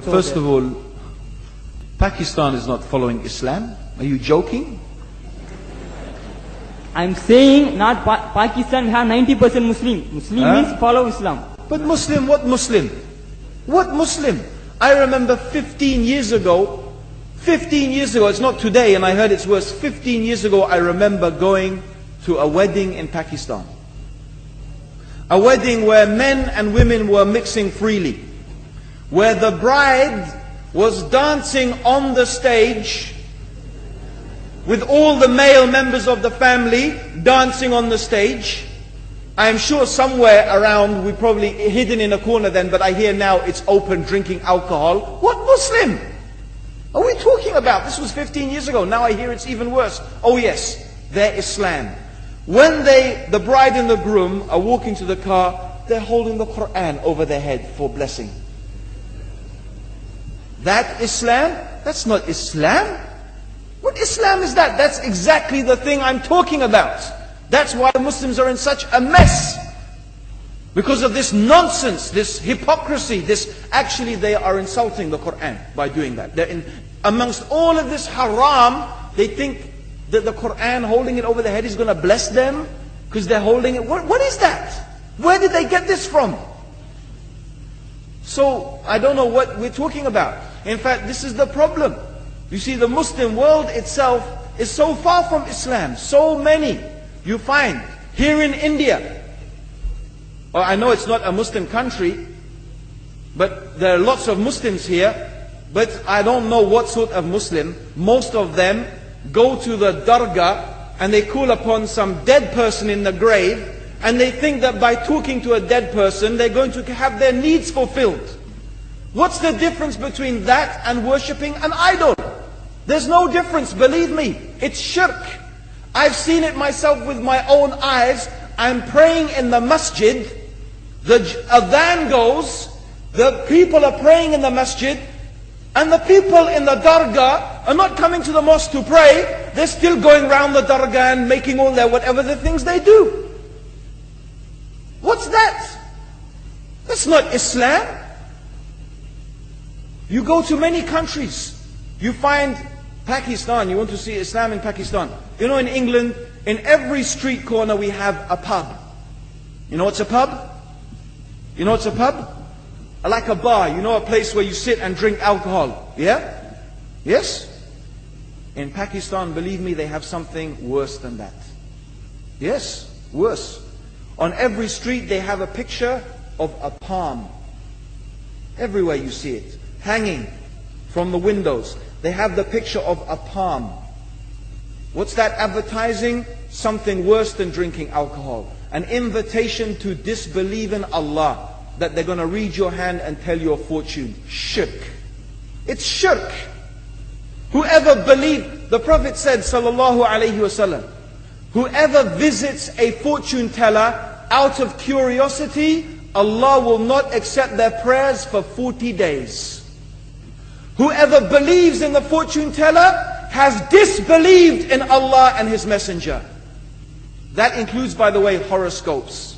First of all, Pakistan is not following Islam. Are you joking? I'm saying not Pakistan have 90% Muslim. Muslim means follow Islam. But Muslim, what Muslim? What Muslim? I remember 15 years ago, it's not today and I heard it's worse. 15 years ago I remember going to a wedding in Pakistan. A wedding where men and women were mixing freely. Where the bride was dancing on the stage with all the male members of the family dancing on the stage. I am sure somewhere around, we probably hidden in a corner then, but I hear now it's open drinking alcohol. What Muslim are we talking about? This was 15 years ago. Now I hear it's even worse. Oh yes, they're Islam. When the bride and the groom are walking to the car, they're holding the Quran over their head for blessing. That Islam? That's not Islam. What Islam is that? That's exactly the thing I'm talking about. That's why Muslims are in such a mess. Because of this nonsense, this hypocrisy, actually they are insulting the Quran by doing that. Amongst all of this haram, they think that the Quran, holding it over their head, is going to bless them because they're holding it. What is that? Where did they get this from? So, I don't know what we're talking about. In fact, this is the problem. You see, the Muslim world itself is so far from Islam. So many you find here in India. Well, I know it's not a Muslim country, but there are lots of Muslims here. But I don't know what sort of Muslim. Most of them go to the dargah and they call upon some dead person in the grave, and they think that by talking to a dead person, they're going to have their needs fulfilled. What's the difference between that and worshipping an idol? There's no difference, believe me. It's shirk. I've seen it myself with my own eyes. I'm praying in the masjid. The adhan goes. The people are praying in the masjid. And the people in the dargah are not coming to the mosque to pray. They're still going around the dargah and making all their whatever the things they do. What's that? That's not Islam. You go to many countries. You find Pakistan, you want to see Islam in Pakistan. You know, in England, in every street corner we have a pub. You know what's a pub? You know what's a pub? Like a bar, you know, a place where you sit and drink alcohol. Yeah? Yes? In Pakistan, believe me, they have something worse than that. Yes, worse. On every street they have a picture of a palm. Everywhere you see it, hanging from the windows. They have the picture of a palm. What's that advertising? Something worse than drinking alcohol. An invitation to disbelieve in Allah. That they're going to read your hand and tell your fortune. Shirk. It's shirk. Whoever believed, the Prophet said, sallallahu alaihi wasallam, whoever visits a fortune teller out of curiosity, Allah will not accept their prayers for 40 days. Whoever believes in the fortune teller has disbelieved in Allah and His Messenger. That includes, by the way, horoscopes.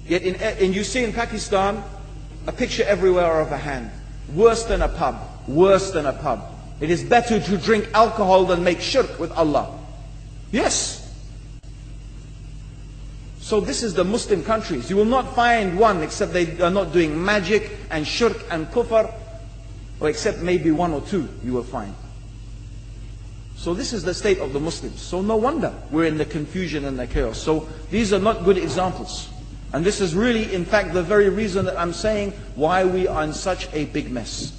Yet you see in Pakistan, a picture everywhere of a hand. Worse than a pub. Worse than a pub. It is better to drink alcohol than make shirk with Allah. Yes. So this is the Muslim countries. You will not find one except they are not doing magic and shirk and kufr. Or except maybe one or two you will find. So this is the state of the Muslims. So no wonder we're in the confusion and the chaos. So these are not good examples. And this is really, in fact, the very reason that I'm saying why we are in such a big mess.